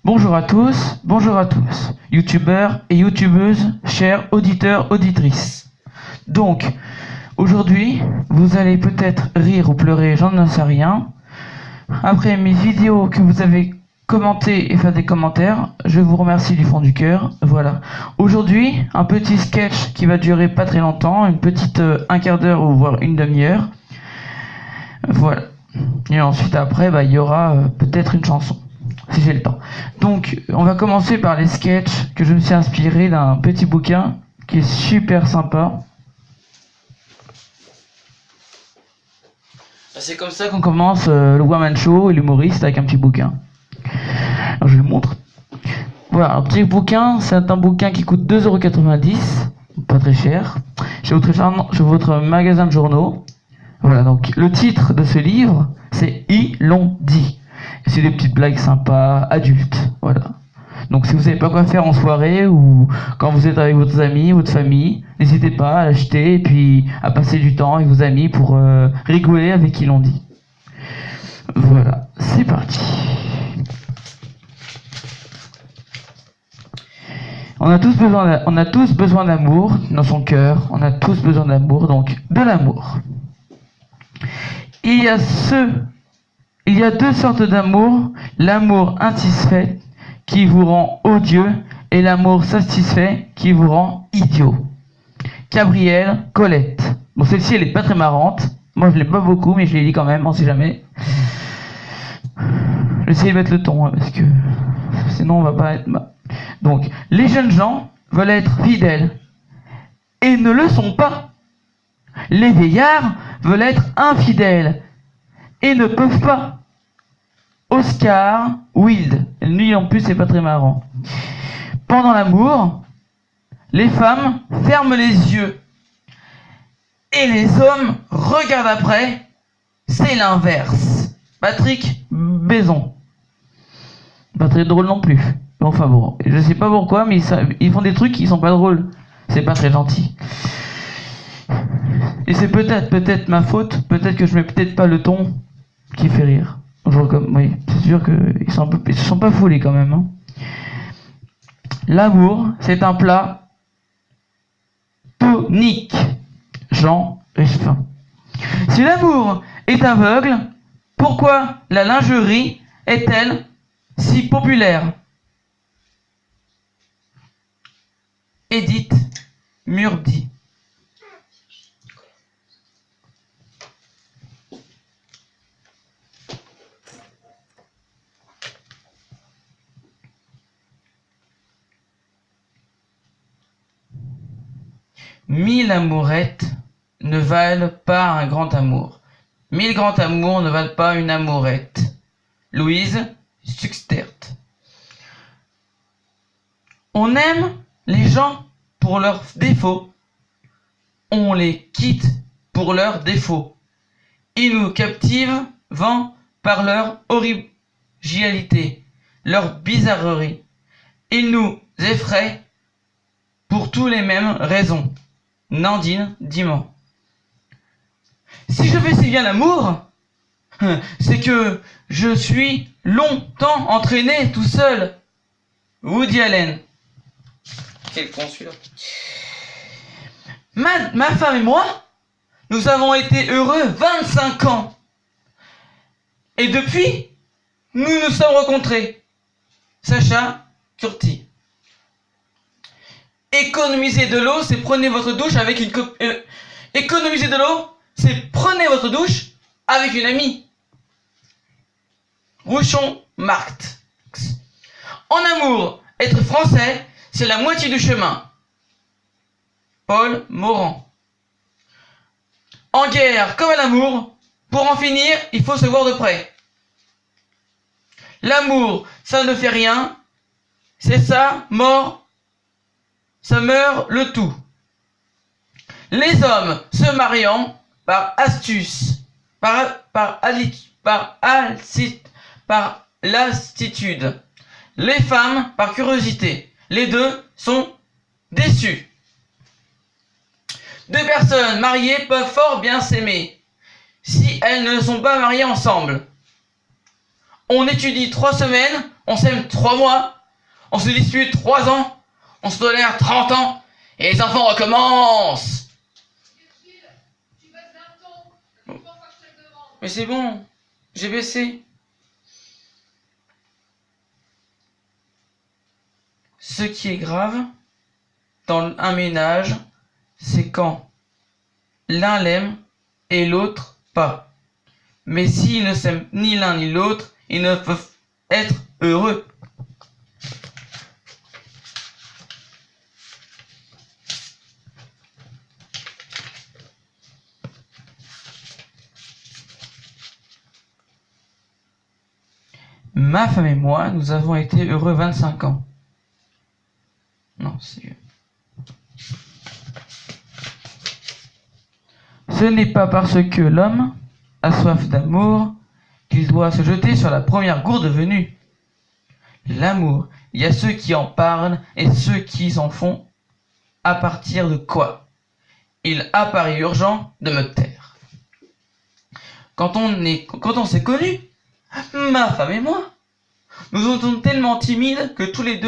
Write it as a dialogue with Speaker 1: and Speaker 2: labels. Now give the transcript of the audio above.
Speaker 1: bonjour à tous, youtubeurs et youtubeuses, chers auditeurs, auditrices. Donc, aujourd'hui, vous allez peut-être rire ou pleurer, j'en ne sais rien. Après mes vidéos que vous avez commentées et fait des commentaires, je vous remercie du fond du cœur. Voilà. Aujourd'hui, un petit sketch qui va durer pas très longtemps, une petite un quart d'heure ou voire une demi-heure. Voilà. Et ensuite, après, il y aura peut-être une chanson, si j'ai le temps. Donc, on va commencer par les sketchs que je me suis inspiré d'un petit bouquin qui est super sympa. C'est comme ça qu'on commence le one-man show et l'humoriste avec un petit bouquin. Alors, je vous le montre. Voilà, un petit bouquin, c'est un bouquin qui coûte 2,90 €, pas très cher, chez votre magasin de journaux. Voilà, donc le titre de ce livre, c'est Ils l'ont dit. C'est des petites blagues sympas, adultes, voilà. Donc si vous savez pas quoi faire en soirée ou quand vous êtes avec votre amis, votre famille, n'hésitez pas à l'acheter et puis à passer du temps avec vos amis pour rigoler avec Ils l'ont dit. Voilà, c'est parti. On a tous besoin d'amour dans son cœur, on a tous besoin d'amour, donc de l'amour. Il y a deux sortes d'amour, l'amour insatisfait qui vous rend odieux et l'amour satisfait qui vous rend idiot. Gabrielle Colette. Bon, celle-ci elle est pas très marrante, moi je l'aime pas beaucoup mais je l'ai dit quand même, on sait jamais. J'essaie de mettre le ton parce que sinon on va pas être... Donc, les jeunes gens veulent être fidèles et ne le sont pas. Les vieillards veulent être infidèles et ne peuvent pas. Oscar Wilde. Lui en plus c'est pas très marrant. Pendant l'amour, les femmes ferment les yeux et les hommes regardent après. C'est l'inverse. Patrick Bézon. Pas très drôle non plus. Enfin bon, je sais pas pourquoi, mais ils font des trucs qui sont pas drôles. C'est pas très gentil. Et c'est peut-être ma faute, peut-être que je mets peut-être pas le ton qui fait rire. Oui, c'est sûr qu'ils se sont pas foulés quand même. Hein. L'amour, c'est un plat tonique. Jean Richefin. Si l'amour est aveugle, pourquoi la lingerie est-elle si populaire? Edith Murdy. Mille amourettes ne valent pas un grand amour. 1000 grands amours ne valent pas une amourette. Louise Suxtert. On aime les gens pour leurs défauts. On les quitte pour leurs défauts. Ils nous captivent par leur originalité, leur bizarrerie. Ils nous effraient pour toutes les mêmes raisons. Nandine Diman. Si je fais si bien l'amour, c'est que je suis longtemps entraîné tout seul. Woody Allen. Quel con celui-là. Ma femme et moi, nous avons été heureux 25 ans. Et depuis, nous nous sommes rencontrés. Sacha Curti. Économiser de l'eau, c'est prenez votre douche avec une économiser de l'eau, c'est prenez votre douche avec une amie. Rouchon Marthe. En amour, être français, c'est la moitié du chemin. Paul Morand. En guerre comme à l'amour, pour en finir, il faut se voir de près. L'amour, ça ne fait rien, c'est ça, mort, ça meurt le tout. Les hommes se mariant par astuce, par lassitude. Les femmes par curiosité. Les deux sont déçus. Deux personnes mariées peuvent fort bien s'aimer si elles ne sont pas mariées ensemble. On étudie 3 semaines On s'aime 3 mois, on se dispute 3 ans, on se tolère 30 ans, et les enfants recommencent. Mais c'est bon, j'ai baissé. Ce qui est grave dans un ménage, c'est quand l'un l'aime et l'autre pas. Mais s'ils ne s'aiment ni l'un ni l'autre, ils ne peuvent être heureux. Ma femme et moi, nous avons été heureux 25 ans. Non, c'est vieux. Ce n'est pas parce que l'homme a soif d'amour qu'il doit se jeter sur la première gourde venue. L'amour, il y a ceux qui en parlent et ceux qui en font. À partir de quoi? Il apparaît urgent de me taire. Quand on s'est connus, ma femme et moi, nous étions tellement timides que tous les deux